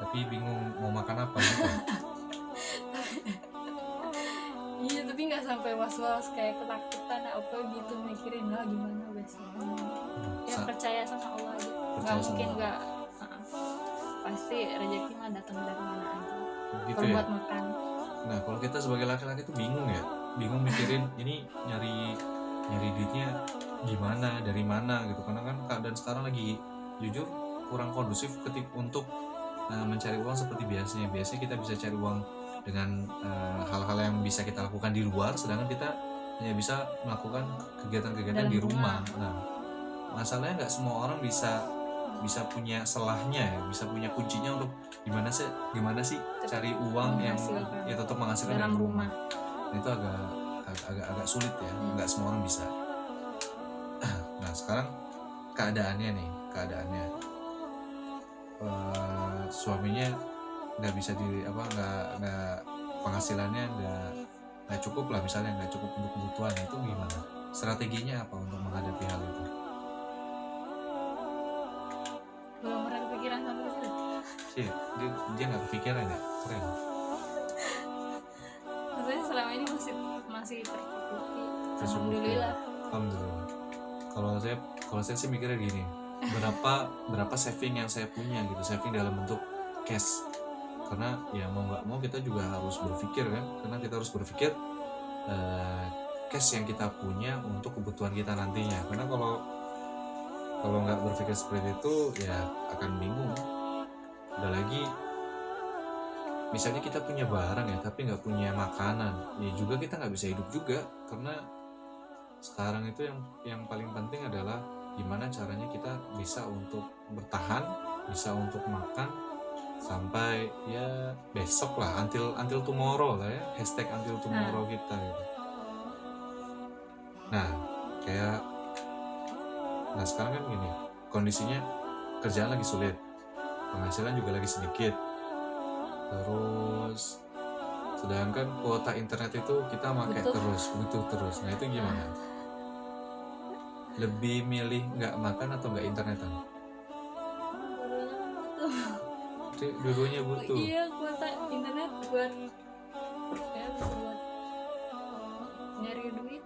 tapi bingung mau makan apa gitu. Iya, tapi nggak sampai was-was kayak ketakutan apa gitu, mikirin lah gimana besok. Ya percaya sama Allah aja. Nggak mungkin nggak. Pasti rezeki mah datang dari mana aja. Gitu kalau ya? Buat makan. Nah kalau kita sebagai laki-laki tuh bingung mikirin ini nyari duitnya gimana, dari mana gitu, karena kan keadaan sekarang lagi jujur kurang kondusif untuk mencari uang seperti biasanya. Biasanya kita bisa cari uang dengan hal-hal yang bisa kita lakukan di luar, sedangkan kita hanya bisa melakukan kegiatan-kegiatan di rumah. Nah, masalahnya nggak semua orang bisa punya selahnya bisa punya kuncinya untuk gimana sih cari uang yang ya tetap menghasilkan dalam rumah. Nah, itu agak sulit ya, nggak semua orang bisa. Nah sekarang keadaannya suaminya nggak bisa nggak penghasilannya nggak cukup lah, misalnya nggak cukup untuk kebutuhan, itu gimana strateginya apa untuk menghadapi hal itu? Belum pernah kepikiran sampai situ sih, dia nggak kepikiran ya, keren. Maksudnya selama ini masih tercukupi. Alhamdulillah. Kalau saya sih mikirnya gini, berapa saving yang saya punya gitu, saving dalam bentuk cash. Karena ya mau nggak mau kita juga harus berpikir kan, karena kita harus berpikir cash yang kita punya untuk kebutuhan kita nantinya. Karena kalau nggak berpikir seperti itu ya akan bingung. Udah lagi misalnya kita punya barang ya tapi nggak punya makanan, ya juga kita nggak bisa hidup juga. Karena sekarang itu yang paling penting adalah gimana caranya kita bisa untuk bertahan, bisa untuk makan sampai ya besok lah, until tomorrow lah ya, hashtag until tomorrow kita gitu. Nah sekarang kan gini kondisinya, kerjaan lagi sulit, penghasilan juga lagi sedikit, terus sedangkan kuota internet itu kita pakai butuh terus. Nah itu gimana? Lebih milih nggak makan atau nggak internetan? Dua-duanya butuh. Iya, kuota internet buat nyari duit.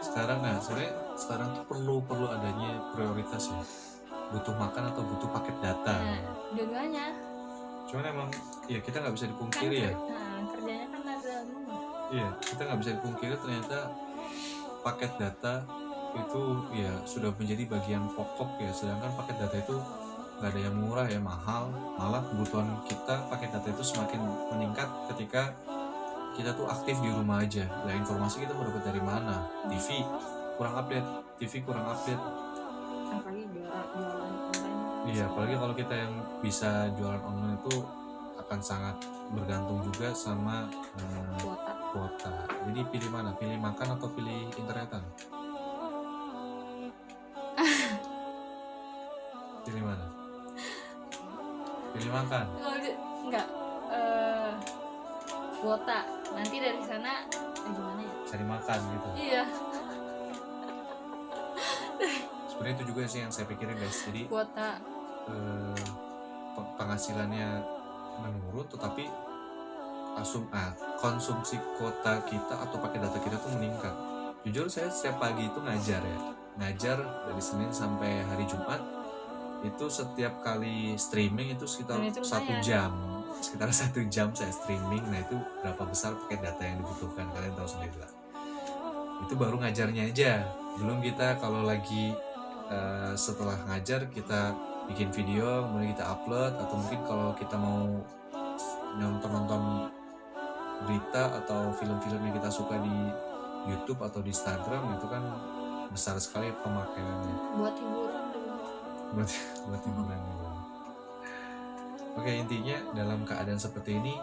Gimana? Sekarang tuh perlu adanya prioritas ya. Butuh makan atau butuh paket data? Dua-duanya. Cuman emang ya kita nggak bisa dipungkiri ya. Kerjanya kan ada rumah. Iya, kita nggak bisa dipungkiri ternyata paket data itu ya sudah menjadi bagian pokok ya. Sedangkan paket data itu nggak ada yang murah ya, mahal. Malah kebutuhan kita paket data itu semakin meningkat ketika kita tuh aktif di rumah aja. Nah informasi kita mau dapat dari mana? TV kurang update. Apalagi jualan online. Iya, apalagi kalau kita yang bisa jualan online itu akan sangat bergantung juga sama kuota. Jadi pilih mana? Pilih makan atau pilih internetan? Pilih mana? Pilih makan? Enggak. Kuota. Nanti dari sana gimana ya? Cari makan gitu. Iya. Sebenarnya itu juga sih yang saya pikirin guys. Jadi kuota penghasilannya menurun, tetapi konsumsi kuota kita atau pakai data kita tuh meningkat. Jujur saya setiap pagi itu ngajar dari Senin sampai hari Jumat. Itu setiap kali streaming itu sekitar 1 jam. Sekitar 1 jam saya streaming. Nah itu berapa besar paket data yang dibutuhkan, kalian tahu sendiri lah. Itu baru ngajarnya aja. Belum kita kalau lagi setelah ngajar kita bikin video, kemudian kita upload, atau mungkin kalau kita mau nonton berita atau film-film yang kita suka di YouTube atau di Instagram, itu kan besar sekali pemakaiannya. Buat hiburan buat hiburan juga. Oke, intinya dalam keadaan seperti ini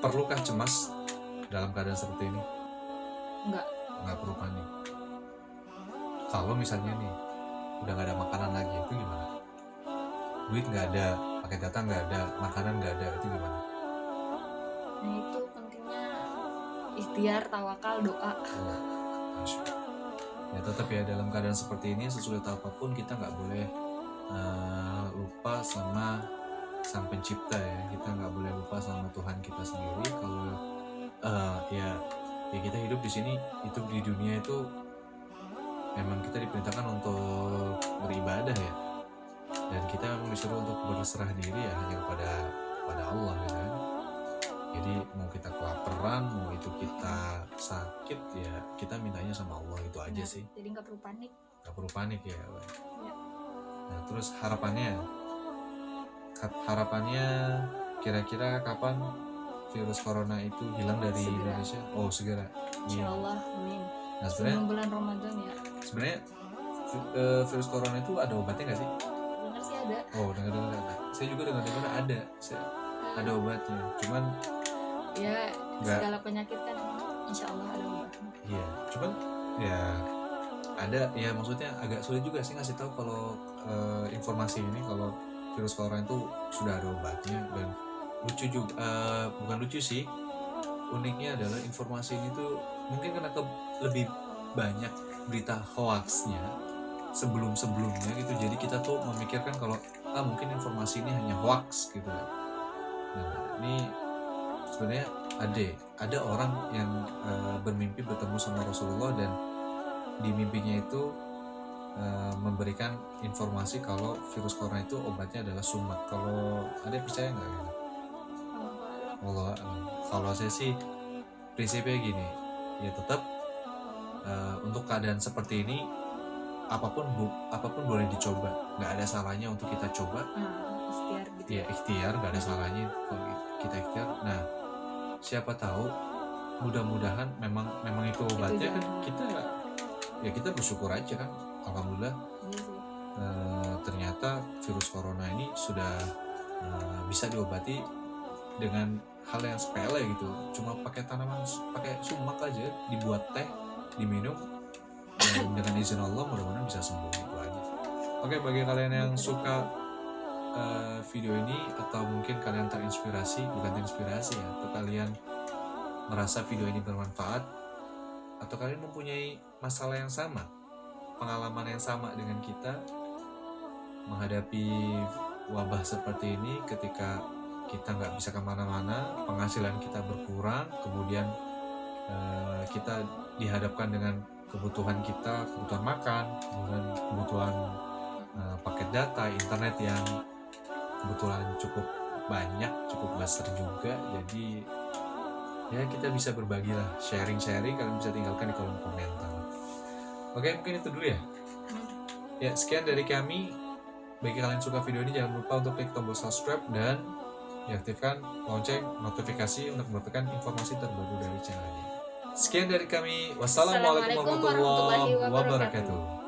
perlukah cemas dalam keadaan seperti ini? Nggak perlu panik. Kalau misalnya nih udah nggak ada makanan lagi, itu gimana? Duit nggak ada, pakai data nggak ada, makanan nggak ada, itu gimana? Nah itu penting ikhtiar, tawakal, doa. Masya Allah. Ya tetap ya, dalam keadaan seperti ini sesulit apapun kita nggak boleh lupa sama sang pencipta ya. Kita nggak boleh lupa sama Tuhan kita sendiri. Kalau ya kita hidup di sini, hidup di dunia itu memang kita diperintahkan untuk beribadah ya, dan kita memang disuruh untuk berserah diri ya hanya kepada Allah gitu kan. Jadi mau kita kelaparan, mau itu kita sakit, ya kita mintanya sama Allah, itu aja sih. Jadi nggak perlu panik. Nggak perlu panik ya. Ya. Nah terus harapannya kira-kira kapan virus corona itu hilang dari Segera. Indonesia? Oh segera. Insya Allah, amin. Nah sebenarnya Sebelum bulan Ramadan ya. virus corona itu ada obatnya nggak sih? Dengar sih ada. Oh dengar ada. Saya juga dengar ada. Ada obatnya. Cuman Ya nggak. segala penyakit kan insya Allah ada obatnya. Iya. Cuman ya ada ya, maksudnya agak sulit juga sih ngasih tahu kalau informasi ini kalau virus corona itu sudah ada obatnya. Dan lucu juga, bukan lucu sih, uniknya adalah informasi ini tuh mungkin karena lebih banyak berita hoaxnya sebelumnya gitu, jadi kita tuh memikirkan kalau mungkin informasi ini hanya hoax gitu. Nah ini sebenarnya ada orang yang bermimpi bertemu sama Rasulullah, dan di mimpinya itu memberikan informasi kalau virus corona itu obatnya adalah sumat. Kalau ada percaya nggak gitu? Allah, kalau saya sih prinsipnya gini, ya tetap untuk keadaan seperti ini apapun boleh dicoba, nggak ada salahnya untuk kita coba. Ikhtiar gitu. Ya ikhtiar, nggak ada salahnya kalau kita ikhtiar. Nah siapa tahu mudah-mudahan memang itu obatnya kan, kita bersyukur aja kan, alhamdulillah. Iya sih. Ternyata virus corona ini sudah bisa diobati dengan hal yang sepele gitu, cuma pakai tanaman, pakai sumak aja, dibuat teh, diminum, dan dengan izin Allah mudah-mudahan bisa sembuh, itu aja. Oke, bagi kalian yang suka video ini, atau mungkin kalian terinspirasi, bukan terinspirasi ya, atau kalian merasa video ini bermanfaat, atau kalian mempunyai masalah yang sama, pengalaman yang sama dengan kita menghadapi wabah seperti ini, ketika kita nggak bisa kemana-mana, penghasilan kita berkurang, kemudian kita dihadapkan dengan kebutuhan makan, kemudian kebutuhan paket data, internet yang kebetulan cukup banyak, cukup besar juga. Jadi ya kita bisa berbagi lah, sharing, kalian bisa tinggalkan di kolom komentar. Oke, mungkin itu dulu ya. Ya, sekian dari kami. Bagi kalian suka video ini, jangan lupa untuk klik tombol subscribe dan diaktifkan lonceng notifikasi untuk mendapatkan informasi terbaru dari channel ini. Sekian dari kami. Wassalamualaikum warahmatullahi wabarakatuh.